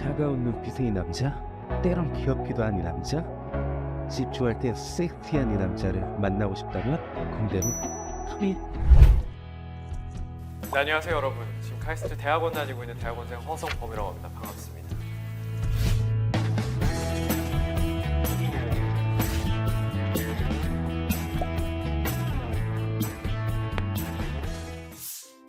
차가운 눈빛의 남자, 때론 귀엽기도 한 이 남자, 집중할 때 섹시한 이 남자를 만나고 싶다면 공대로 합의. 네, 안녕하세요 여러분. 지금 카이스트 대학원 다니고 있는 대학원생 허성범이라고 합니다. 반갑습니다.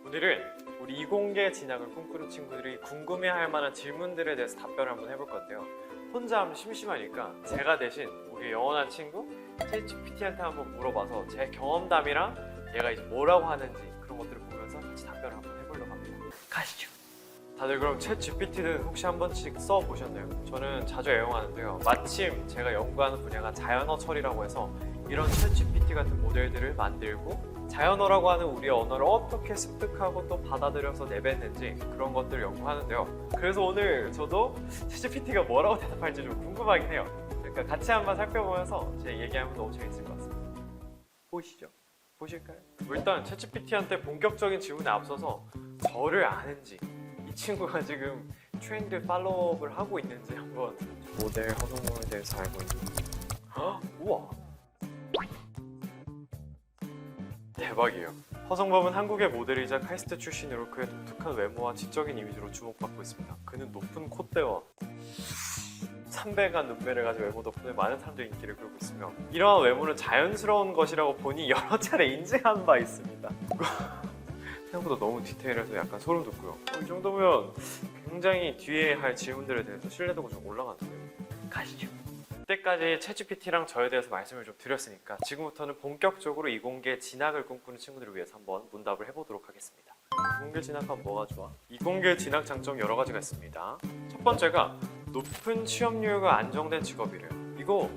오늘은 우리 이공계 진학을 꿈꾸는 친구들이 궁금해할 만한 질문들에 대해서 답변을 한번 해볼 건데요. 혼자 하면 심심하니까 제가 대신 우리 영원한 친구 챗GPT한테 한번 물어봐서 제 경험담이랑 얘가 이제 뭐라고 하는지 그런 것들을 보면서 같이 답변을 한번 해보려고 합니다. 가시죠. 다들 그럼 챗GPT는 혹시 한 번씩 써보셨나요? 저는 자주 애용하는데요. 마침 제가 연구하는 분야가 자연어 처리라고 해서 이런 챗GPT 같은 모델들을 만들고 자연어라고 하는 우리 언어를 어떻게 습득하고 또 받아들여서 내뱉는지 그런 것들을 연구하는데요. 그래서 오늘 저도 챗GPT가 뭐라고 대답할지 좀 궁금하긴 해요. 그러니까 같이 한번 살펴보면서 제 얘기하면 너무 재밌을 것 같습니다. 보시죠. 보실까요? 일단 챗GPT한테 본격적인 질문에 앞서서 저를 아는지 이 친구가 지금 트렌드 팔로우업을 하고 있는지 한번 모델 허성범에 대해서 알고 있는지. 우와! 대박이에요. 허성범은 한국의 모델이자 카이스트 출신으로 그의 독특한 외모와 지적인 이미지로 주목받고 있습니다. 그는 높은 콧대와 삼배간 눈매를 가진 외모 덕분에 많은 사람들의 인기를 끌고 있으며 이러한 외모는 자연스러운 것이라고 본인이 여러 차례 인증한 바 있습니다. 생각보다 너무 디테일해서 약간 소름 돋고요. 이 정도면 굉장히 뒤에 할 질문들에 대해서 신뢰도가 좀 올라가는데요. 가시죠. 이때까지 챗GPT랑 저에 대해서 말씀을 좀 드렸으니까 지금부터는 본격적으로 이공계 진학을 꿈꾸는 친구들을 위해서 한번 문답을 해보도록 하겠습니다. 이공계 진학하면 뭐가 좋아? 이공계 진학 장점 여러 가지가 있습니다. 첫 번째가 높은 취업률과 안정된 직업이래요. 이거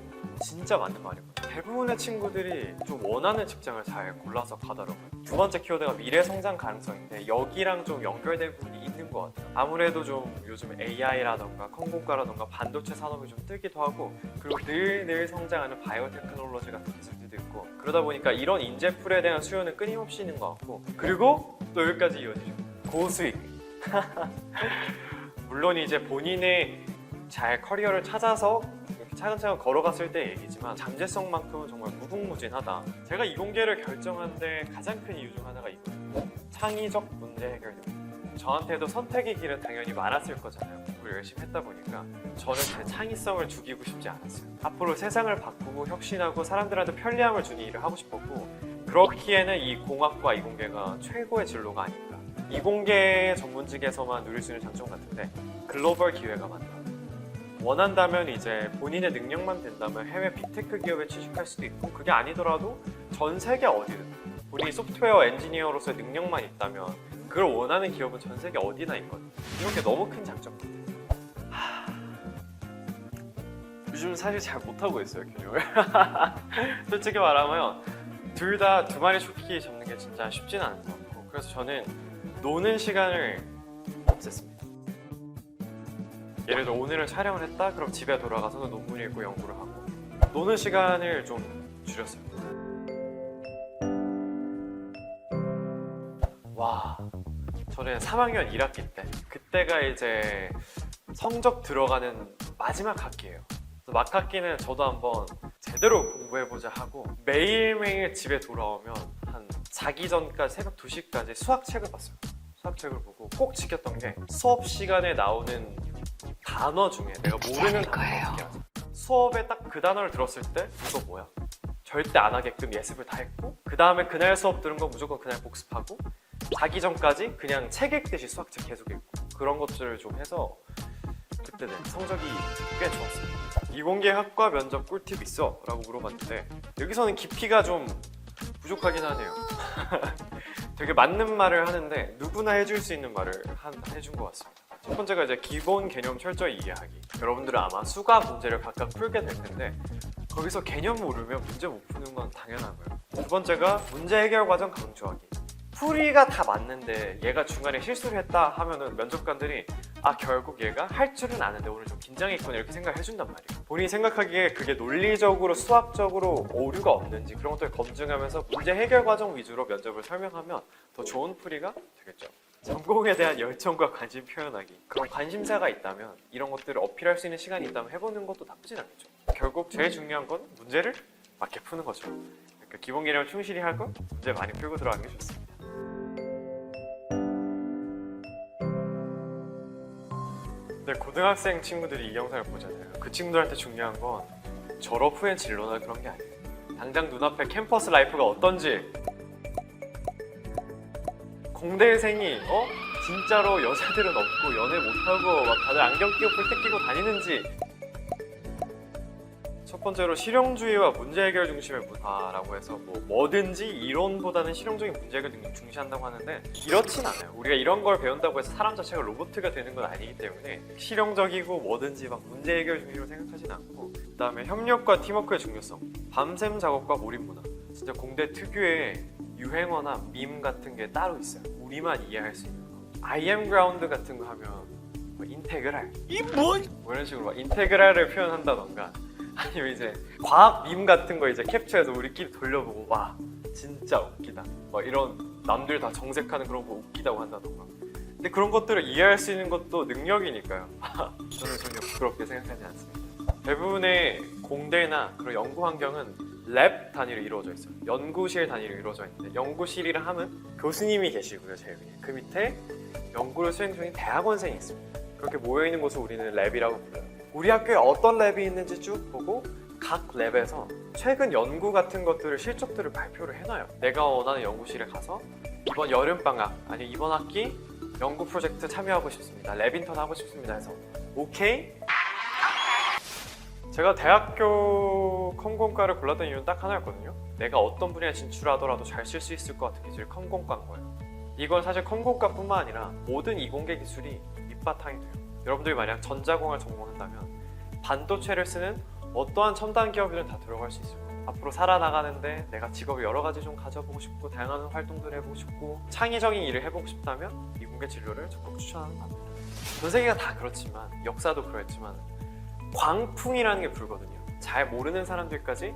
진짜 맞는 말이거든요. 대부분의 친구들이 좀 원하는 직장을 잘 골라서 가더라고요. 두 번째 키워드가 미래 성장 가능성인데 여기랑 좀 연결된 부분이 있는 것 같아요. 아무래도 좀 요즘 AI라던가 컴공과라던가 반도체 산업이 좀 뜨기도 하고 그리고 늘 성장하는 바이오테크놀로지 같은 기술들도 있고 그러다 보니까 이런 인재풀에 대한 수요는 끊임없이 있는 것 같고 그리고 또 여기까지 이어지죠. 고수익. 물론 이제 본인의 잘 커리어를 찾아서 차근차근 걸어갔을 때 얘기지만 잠재성만큼은 정말 무궁무진하다. 제가 이공계를 결정한 데 가장 큰 이유 중 하나가 이거예요. 창의적 문제 해결 등. 저한테도 선택의 길은 당연히 많았을 거잖아요. 공부를 열심히 했다 보니까 저는 제 창의성을 죽이고 싶지 않았어요. 앞으로 세상을 바꾸고 혁신하고 사람들한테 편리함을 주는 일을 하고 싶었고 그렇기에는 이 공학과 이공계가 최고의 진로가 아닐까. 이공계 전문직에서만 누릴 수 있는 장점 같은데 글로벌 기회가 많다. 원한다면 이제 본인의 능력만 된다면 해외 빅테크 기업에 취직할 수도 있고 그게 아니더라도 전 세계 어디든 본인이 소프트웨어 엔지니어로서의 능력만 있다면 그걸 원하는 기업은 전 세계 어디나 있거든요. 이런 게 너무 큰 장점 같아요. 요즘 사실 잘 못하고 있어요, 균형을. 솔직히 말하면 둘 다 두 마리 토끼 잡는 게 진짜 쉽진 않은 것 같고 그래서 저는 노는 시간을 없앴습니다. 예를 들어 오늘은 촬영을 했다? 그럼 집에 돌아가서는 논문 읽고 연구를 하고 노는 시간을 좀 줄였어요. 와, 저는 3학년 1학기 때 그때가 이제 성적 들어가는 마지막 학기예요. 막 학기는 저도 한번 제대로 공부해보자 하고 매일매일 집에 돌아오면 한 자기 전까지 새벽 2시까지 수학책을 봤어요. 수학책을 보고 꼭 지켰던 게 수업 시간에 나오는 단어 중에 내가 모르는 단어가 수업에 딱 그 단어를 들었을 때 이거 뭐야? 절대 안 하게끔 예습을 다 했고 그 다음에 그날 수업 들은 거 무조건 그날 복습하고 자기 전까지 그냥 책 읽듯이 수학책 계속 읽고 그런 것들을 좀 해서 그때는 성적이 꽤 좋았어요. 이공계 학과 면접 꿀팁 있어? 라고 물어봤는데 여기서는 깊이가 좀 부족하긴 하네요. 되게 맞는 말을 하는데 누구나 해줄 수 있는 말을 해준 것 같습니다. 첫 번째가 이제 기본 개념 철저히 이해하기. 여러분들은 아마 수학 문제를 각각 풀게 될 텐데 거기서 개념 모르면 문제 못 푸는 건 당연하고요. 두 번째가 문제 해결 과정 강조하기. 풀이가 다 맞는데 얘가 중간에 실수를 했다 하면은 면접관들이 아 결국 얘가 할 줄은 아는데 오늘 좀 긴장했구나 이렇게 생각을 해준단 말이에요. 본인이 생각하기에 그게 논리적으로 수학적으로 오류가 없는지 그런 것들을 검증하면서 문제 해결 과정 위주로 면접을 설명하면 더 좋은 풀이가 되겠죠. 전공에 대한 열정과 관심 표현하기. 그런 관심사가 있다면 이런 것들을 어필할 수 있는 시간이 있다면 해보는 것도 나쁘진 않겠죠. 결국 제일 중요한 건 문제를 맞게 푸는 거죠. 그러니까 기본 개념을 충실히 하고 문제 많이 풀고 들어가는 게 좋습니다. 네, 고등학생 친구들이 이 영상을 보잖아요. 그 친구들한테 중요한 건 졸업 후엔 진로나 그런 게 아니에요. 당장 눈앞에 캠퍼스 라이프가 어떤지, 공대생이 진짜로 여자들은 없고 연애 못하고 막 다들 안경 끼고 뿔테 끼고 다니는지. 첫 번째로 실용주의와 문제 해결 중심의 문화라고 해서 뭐든지 이론보다는 실용적인 문제 해결 등을 중시한다고 하는데 이렇진 않아요. 우리가 이런 걸 배운다고 해서 사람 자체가 로봇가 되는 건 아니기 때문에 실용적이고 뭐든지 막 문제 해결 중심으로 생각하진 않고, 그 다음에 협력과 팀워크의 중요성, 밤샘 작업과 몰입 문화. 진짜 공대 특유의 유행어나 밈 같은 게 따로 있어요. 우리만 이해할 수 있는 거. I am ground 같은 거 하면 인테그랄, 뭐 이런 식으로 막 인테그랄을 표현한다던가, 아니면 이제 과학 밈 같은 거 이제 캡처해서 우리끼리 돌려보고 와 진짜 웃기다 막 이런, 남들 다 정색하는 그런 거 웃기다고 한다던가. 근데 그런 것들을 이해할 수 있는 것도 능력이니까요. 저는 전혀 부끄럽게 생각하지 않습니다. 대부분의 공대나 그런 연구 환경은 랩 단위로 이루어져 있어요. 연구실 단위로 이루어져 있는데, 연구실이라 하면 교수님이 계시고요, 제일 위에. 그 밑에 연구를 수행 중인 대학원생이 있습니다. 그렇게 모여있는 곳을 우리는 랩이라고 불러요. 우리 학교에 어떤 랩이 있는지 쭉 보고 각 랩에서 최근 연구 같은 것들을, 실적들을 발표를 해놔요. 내가 원하는 연구실에 가서 이번 여름방학 아니 이번 학기 연구 프로젝트 참여하고 싶습니다, 랩 인턴 하고 싶습니다 해서 오케이? 제가 대학교 컴공과를 골랐던 이유는 딱 하나였거든요. 내가 어떤 분야에 진출하더라도 잘 쓸 수 있을 것 같은 기술이 컴공과인 거예요. 이건 사실 컴공과뿐만 아니라 모든 이공계 기술이 밑바탕이 돼요. 여러분들이 만약 전자공을 전공한다면 반도체를 쓰는 어떠한 첨단 기업이든 다 들어갈 수 있을 거예요. 앞으로 살아나가는데 내가 직업을 여러 가지 좀 가져보고 싶고 다양한 활동들을 해보고 싶고 창의적인 일을 해보고 싶다면 이공계 진로를 적극 추천하는 겁니다. 전 세계가 다 그렇지만, 역사도 그랬지만 광풍이라는 게 불거든요. 잘 모르는 사람들까지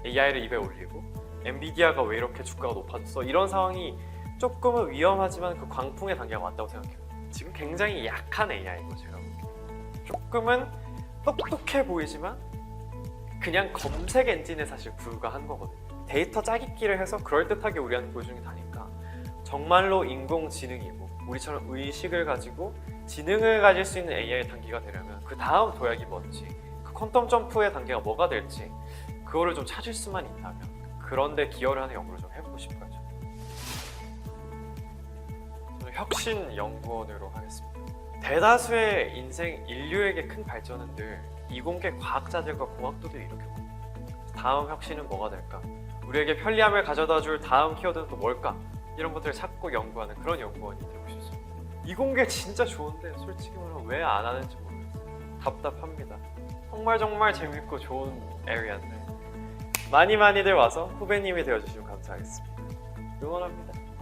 AI를 입에 올리고 엔비디아가 왜 이렇게 주가가 높아졌어, 이런 상황이 조금은 위험하지만 그 광풍의 단계가 왔다고 생각해요. 지금 굉장히 약한 AI고, 제가 보기엔 조금은 똑똑해 보이지만 그냥 검색 엔진에 사실 불과한 거거든요. 데이터 짜깁기를 해서 그럴듯하게 우리한테 보여주는 게 다니까 정말로 인공지능이고 우리처럼 의식을 가지고 지능을 가질 수 있는 AI 단계가 되려면 그 다음 도약이 뭔지, 그 퀀텀 점프의 단계가 뭐가 될지 그거를 좀 찾을 수만 있다면, 그런데 기여를 하는 연구를 좀 해보고 싶어요. 저는 혁신 연구원으로 하겠습니다. 대다수의 인류에게 큰 발전은 늘 이공계 과학자들과 공학도들이 일으켰거든요. 다음 혁신은 뭐가 될까? 우리에게 편리함을 가져다줄 다음 키워드는 또 뭘까? 이런 것들을 찾고 연구하는 그런 연구원이 되고 싶습니다. 이공계 진짜 좋은데 솔직히 말하면 왜 안 하는지 모르겠어요. 답답합니다. 정말 재밌고 좋은 에리아인데 많이들 와서 후배님이 되어주시면 감사하겠습니다. 응원합니다.